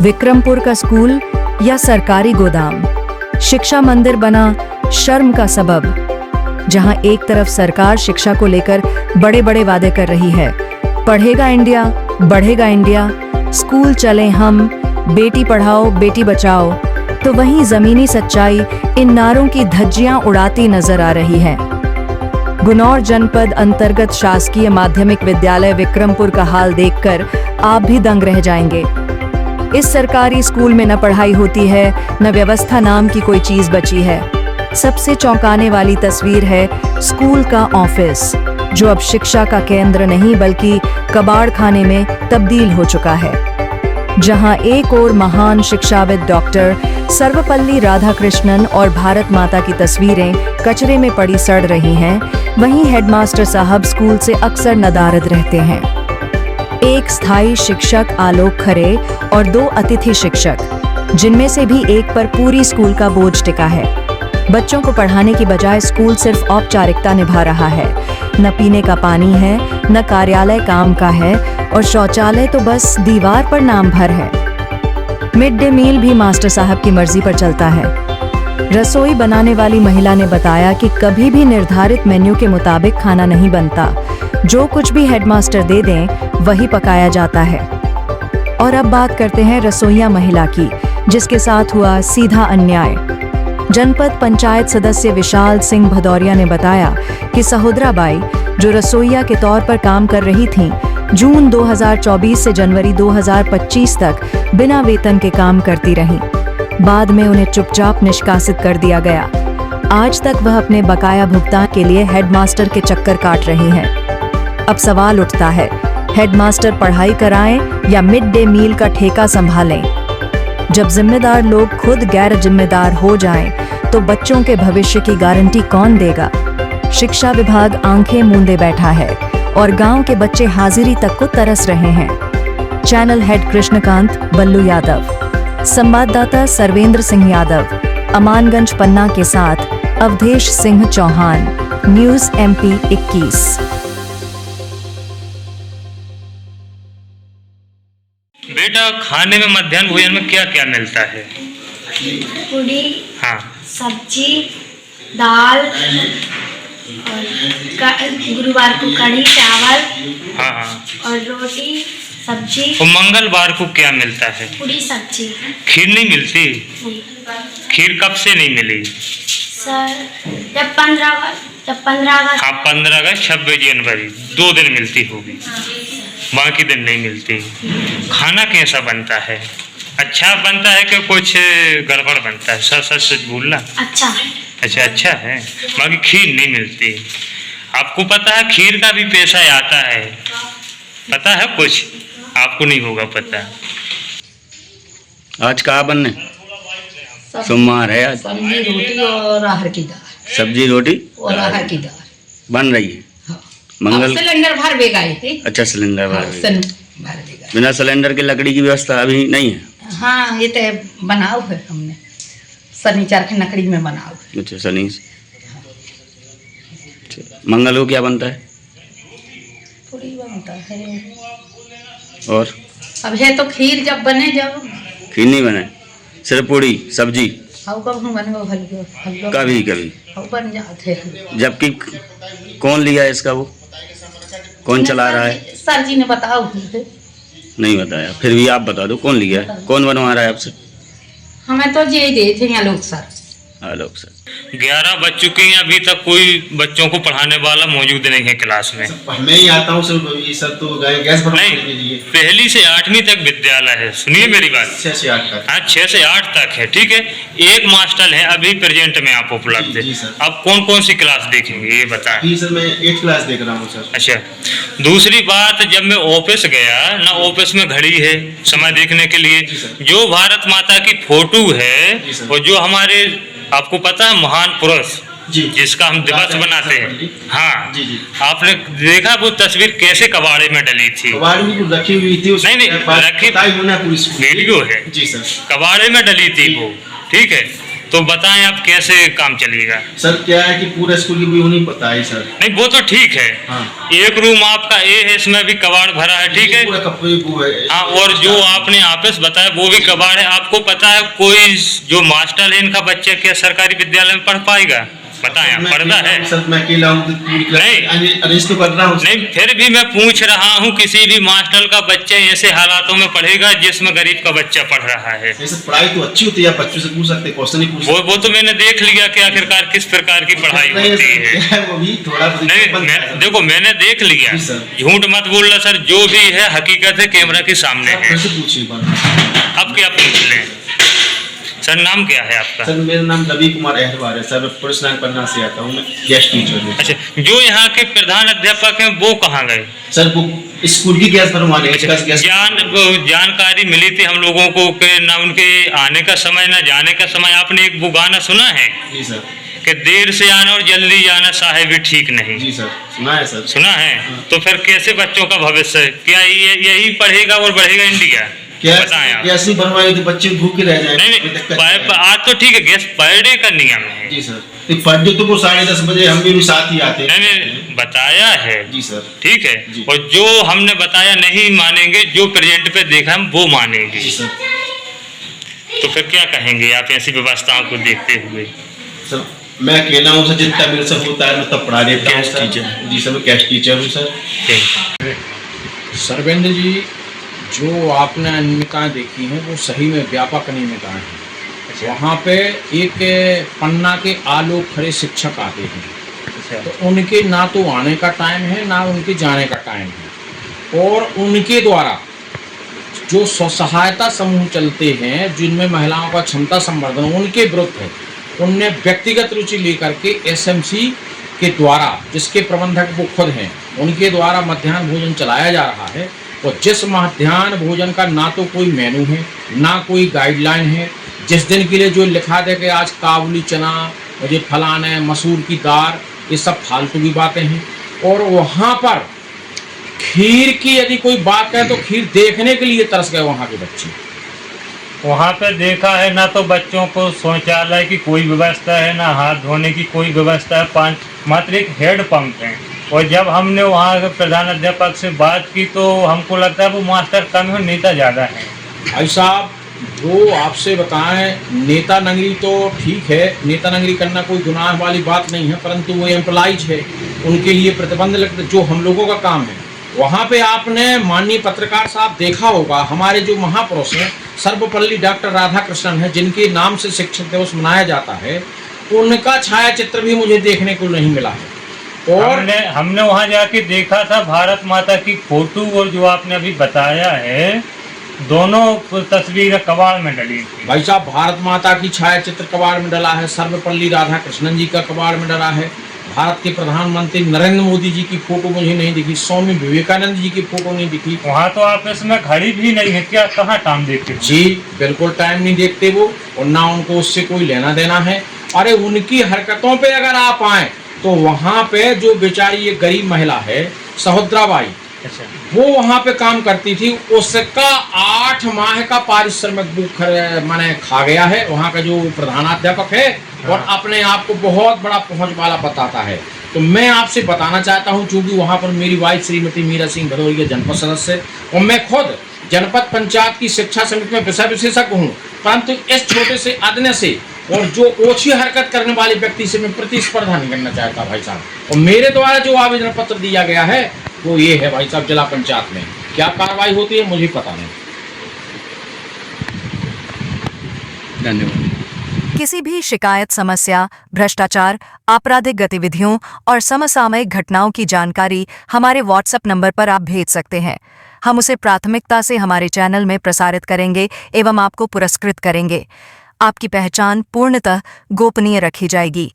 विक्रमपुर का स्कूल या सरकारी गोदाम, शिक्षा मंदिर बना शर्म का सबब। जहां एक तरफ सरकार शिक्षा को लेकर बड़े बड़े वादे कर रही है, पढ़ेगा इंडिया, बढ़ेगा इंडिया, स्कूल चलें हम, बेटी पढ़ाओ बेटी बचाओ, तो वहीं जमीनी सच्चाई इन नारों की धज्जियां उड़ाती नजर आ रही है। गुनौर जनपद अंतर्गत शासकीय माध्यमिक विद्यालय विक्रमपुर का हाल देखकर आप भी दंग रह जाएंगे। इस सरकारी स्कूल में न पढ़ाई होती है, न व्यवस्था नाम की कोई चीज बची है। सबसे चौंकाने वाली तस्वीर है स्कूल का ऑफिस, जो अब शिक्षा का केंद्र नहीं बल्कि कबाड़ खाने में तब्दील हो चुका है। जहां एक और महान शिक्षाविद डॉक्टर सर्वपल्ली राधाकृष्णन और भारत माता की तस्वीरें कचरे में पड़ी सड़ रही हैं, वहीं हेडमास्टर साहब स्कूल से अक्सर नदारद रहते हैं। एक स्थायी शिक्षक आलोक खरे और 2 अतिथि शिक्षक, जिनमें से भी एक पर पूरी स्कूल का बोझ टिका है। बच्चों को पढ़ाने की बजाय स्कूल सिर्फ औपचारिकता निभा रहा है। न पीने का पानी है, न कार्यालय काम का है, और शौचालय तो बस दीवार पर नाम भर है। मिड डे मील भी मास्टर साहब की मर्जी पर चलता है। रसोई बनाने वाली महिला ने बताया कि कभी भी निर्धारित मेन्यू के मुताबिक खाना नहीं बनता। जो कुछ भी हेडमास्टर दे दें वही पकाया जाता है। और अब बात करते हैं रसोइया महिला की, जिसके साथ हुआ सीधा अन्याय। जनपद पंचायत सदस्य विशाल सिंह भदौरिया ने बताया कि सहोदरा बाई, जो रसोइया के तौर पर काम कर रही थीं, जून 2024 से जनवरी 2025 तक बिना वेतन के काम करती रहीं। बाद में उन्हें चुपचाप निष्कासित कर दिया गया। आज तक वह अपने बकाया भुगतान के लिए हेडमास्टर के चक्कर काट रही हैं। अब सवाल उठता है, हेडमास्टर पढ़ाई कराएं या मिड डे मील का ठेका संभालें? जब जिम्मेदार लोग खुद गैर जिम्मेदार हो जाएं, तो बच्चों के भविष्य की गारंटी कौन देगा? शिक्षा विभाग आंखें मूंदे बैठा है और गांव के बच्चे हाजिरी तक को तरस रहे हैं। चैनल हेड कृष्णकांत बल्लू यादव, संवाददाता सर्वेंद्र सिंह यादव, अमानगंज पन्ना के साथ अवधेश सिंह चौहान, न्यूज MP 21। बेटा, खाने में मध्याह्न भोजन में क्या क्या मिलता है? पूरी, हाँ, सब्जी, दाल, और गुरुवार को कढ़ी चावल, हाँ हाँ, और रोटी सब्जी। और मंगलवार को क्या मिलता है? पूरी सब्जी। खीर नहीं मिलती? नहीं खीर कब से नहीं मिली? सर, जब 15 अगस्त। हाँ, 15 अगस्त 26 जनवरी 2 दिन मिलती होगी, बाकी दिन नहीं मिलती। खाना कैसा बनता है? अच्छा बनता है कि कुछ गड़बड़ बनता है? सच सच बोलना। अच्छा। अच्छा, अच्छा है, बाकी खीर नहीं मिलती। आपको पता है खीर का भी पैसा आता है? पता है कुछ? आपको नहीं होगा पता। आज कहाँ बनने? सोमवार है आज। सब्जी रोटी और अरहर की दाल। सब्जी रोटी और अरहर की दाल बन रही है। हाँ। मंगल सिलेंडर भर भी गए थे। अच्छा, सिलेंडर भर हाँ, गई। भर भी गए। बिना सिलेंडर के लकड़ी की व्यवस्था अभी नहीं है? हाँ, ये तो बनाओ है हमने, फर्नीचर के लकड़ी में बनाओ है। अच्छा, सनी। मंगल को क्या बनता है? पूरी बनता है। और अब है तो खीर जब बने, जब खीर नहीं बने, सिर्फ पूड़ी सब्जी। कब बने हलवा कभी कभी बन जाते हैं। जबकि कौन लिया है इसका? वो कौन चला रहा है? सर जी ने बताओ थे। नहीं बताया, फिर भी आप बता दो कौन लिया है, कौन बनवा रहा है आपसे? हमें तो ये दे थे आलोक सर। आलोक सर। 11 बज चुके हैं, अभी तक कोई बच्चों को पढ़ाने वाला मौजूद नहीं है क्लास में। मैं ही आता हूँ सर, ये सर तो गैस भरवाने के लिए। पहली से 8वीं तक विद्यालय है, सुनिए मेरी बात। 6 से 8 तक। हाँ, 6 से 8 तक है, ठीक है। एक मास्टर है अभी प्रेजेंट में आप उपलब्ध है। जी सर। अब कौन कौन सी क्लास देखेंगे ये बताएं। जी सर, मैं 8th क्लास देख रहा हूँ सर। अच्छा, दूसरी बात, जब मैं ऑफिस गया ना, ऑफिस में घड़ी है समय देखने के लिए, जो भारत माता की फोटो है और जो हमारे, आपको पता है, महान पुरुष जी, जिसका हम दिवस बनाते हैं, हाँ जी जी, आपने देखा वो तस्वीर कैसे कबाड़े में डली थी? कबाड़ में रखी हुई थी। नहीं, रखी पूरी वीडियो है जी सर। कबाड़े में डली थी वो, ठीक है। तो बताएं आप कैसे काम चलेगा। सर क्या है कि पूरा स्कूल की व्यू नहीं पता है सर। नहीं वो तो ठीक है, हाँ। एक रूम आपका ए है, इसमें भी कबाड़ भरा है, ठीक है। पूरा कपड़े वो है। हाँ, और जो आपने ऑफिस बताया वो भी कबाड़ है। आपको पता है कोई जो मास्टर है इनका बच्चा क्या सरकारी विद्यालय में पढ़ पाएगा? बताएं आप, पढ़ता है? सर मैं अकेला हूँ तो पूरी नहीं। अरेंज तो कर रहा हूँ। नहीं, फिर भी मैं पूछ रहा हूँ, किसी भी मास्टर का बच्चा ऐसे हालातों में पढ़ेगा जिसमें गरीब का बच्चा पढ़ रहा है? सर पढ़ाई तो अच्छी होती है, आप बच्चों से पूछ सकते हैं, क्वेश्चन नहीं पूछ सकते। वो तो मैंने देख लिया कि आखिरकार किस प्रकार की पढ़ाई होती है। वो भी थोड़ा नहीं, देखो मैंने देख लिया, जी सर। झूठ मत बोलना सर, जो भी है हकीकत है, कैमरा के सामने है। कैसे पूछिए बात। अब क्या पूछ लें? सर नाम क्या है आपका? सर मेरा नाम रवि कुमार अहरवार है सर, पुलिस लाइन पन्ना से आता हूँ, मैं गेस्ट टीचर हूँ। अच्छा, जो यहाँ के प्रधान अध्यापक हैं वो कहाँ गए? सर वो स्कूल की गैस भरवाने जानकारी मिली थी हम लोगों को कि ना उनके आने का समय ना जाने का समय। आपने एक वो गाना सुना है जी सर कि देर से आना और जल्दी जाना साहेब ठीक नहीं? जी सर सुना है सर। सुना है। तो फिर कैसे बच्चों का भविष्य, क्या यही पढ़ेगा और बढ़ेगा इंडिया? क्या बताएं आप। गैस नहीं भरवाए तो बच्चे भूखे रह जाएंगे। नहीं, आज तो ठीक है, गैस पर डे का नियम है। जी सर, पर डे तो वो 10:30 बजे हम भी साथ ही आते हैं। नहीं, बताया है जी सर। ठीक है, और जो हमने बताया नहीं मानेंगे, जो प्रेजेंट पे देखा हम वो मानेंगे। जी सर। तो फिर क्या कहेंगे आप ऐसी व्यवस्थाओं को देखते हुए? सर मैं अकेला हूँ सर, जितना मेरे से होता है मैं तब पढ़ा देता हूँ सर। जी सर मैं कैश टीचर हूँ सर। सर्वेंद्र जी, जो आपने अनियमितताएं देखी हैं वो सही में व्यापक अनियमितताएं हैं। वहाँ पे एक पन्ना के आलोक खड़े शिक्षक आते हैं, तो उनके ना तो आने का टाइम है ना उनके जाने का टाइम है, और उनके द्वारा जो स्व सहायता समूह चलते हैं जिनमें महिलाओं का क्षमता संवर्धन उनके विरुद्ध है, उनने व्यक्तिगत रुचि लेकर के एसएमसी के द्वारा, जिसके प्रबंधक वो खुद हैं, उनके द्वारा मध्याह्न भोजन चलाया जा रहा है। और जिस मध्याह्न भोजन का ना तो कोई मेनू है ना कोई गाइडलाइन है, जिस दिन के लिए जो लिखा दे कि आज काबुली चना, मुझे फलाना है, मसूर की दाल, ये सब फालतू की बातें हैं। और वहाँ पर खीर की यदि कोई बात कहे तो खीर देखने के लिए तरस गए वहाँ के बच्चे। वहाँ पे देखा है ना तो बच्चों को शौचालय की कोई व्यवस्था है, ना हाथ धोने की कोई व्यवस्था है, मात्र एक हेड पंप है। और जब हमने वहाँ के प्रधान अध्यापक से बात की तो हमको लगता है वो मास्टर कम है, नेता ज़्यादा है। भाई साहब, वो आपसे बताएं, नेता नगरी तो ठीक है, नेता नगरी करना कोई गुनाह वाली बात नहीं है, परंतु वो एम्प्लॉइज है, उनके लिए प्रतिबंध लगता, जो हम लोगों का काम है। वहाँ पे आपने माननीय पत्रकार साहब देखा होगा, हमारे जो महापुरुष हैं सर्वपल्ली डॉक्टर राधाकृष्णन है, जिनके नाम से शिक्षक दिवस मनाया जाता है, उनका छाया चित्र भी मुझे देखने को नहीं मिला है। और हमने वहाँ जाके देखा था भारत माता की फोटो, और जो आपने अभी बताया है दोनों तस्वीरें कबाड़ में डली थी। भाई साहब, भारत माता की छाया चित्र कबाड़ में डला है, सर्वपल्ली राधाकृष्णन जी का कबाड़ में डला है, भारत के प्रधानमंत्री नरेंद्र मोदी जी की फोटो मुझे नहीं दिखी, स्वामी विवेकानंद जी की फोटो नहीं दिखी। वहाँ तो आप इसमें घड़ी भी नहीं है, क्या कहाँ टाइम देखते? जी बिल्कुल टाइम नहीं देखते वो, और ना उनको उससे कोई लेना देना है। अरे उनकी हरकतों पे अगर आप आए तो वहाँ पे जो बेचारी एक गरीब महिला है सहोदराबाई, वो वहाँ पे काम करती थी, उसका 8 माह का पारिश्रमिक बुक मैंने खा गया है वहाँ का जो प्रधानाध्यापक है। और अपने आप को बहुत बड़ा पहुँच वाला बताता है। तो मैं आपसे बताना चाहता हूँ, चूँकि वहाँ पर मेरी वाइफ श्रीमती मीरा सिंह भदौरिया जनपद सदस्य, और मैं खुद जनपद पंचायत की शिक्षा समिति में विषय विशेषज्ञ हूँ, परंतु इस छोटे से अदने से और जो ओछी हरकत करने वाले व्यक्ति से मैं प्रतिस्पर्धा नहीं करना चाहता भाई साहब। और मेरे द्वारा जो आवेदन पत्र दिया गया है वो ये है भाई साहब, जिला पंचायत में क्या कार्रवाई होती है मुझे पता नहीं। धन्यवाद। किसी भी शिकायत, समस्या, भ्रष्टाचार, आपराधिक गतिविधियों और समसामयिक घटनाओं की जानकारी हमारे व्हाट्सएप नंबर पर आप भेज सकते हैं। हम उसे प्राथमिकता से हमारे चैनल में प्रसारित करेंगे एवं आपको पुरस्कृत करेंगे। आपकी पहचान पूर्णतः गोपनीय रखी जाएगी।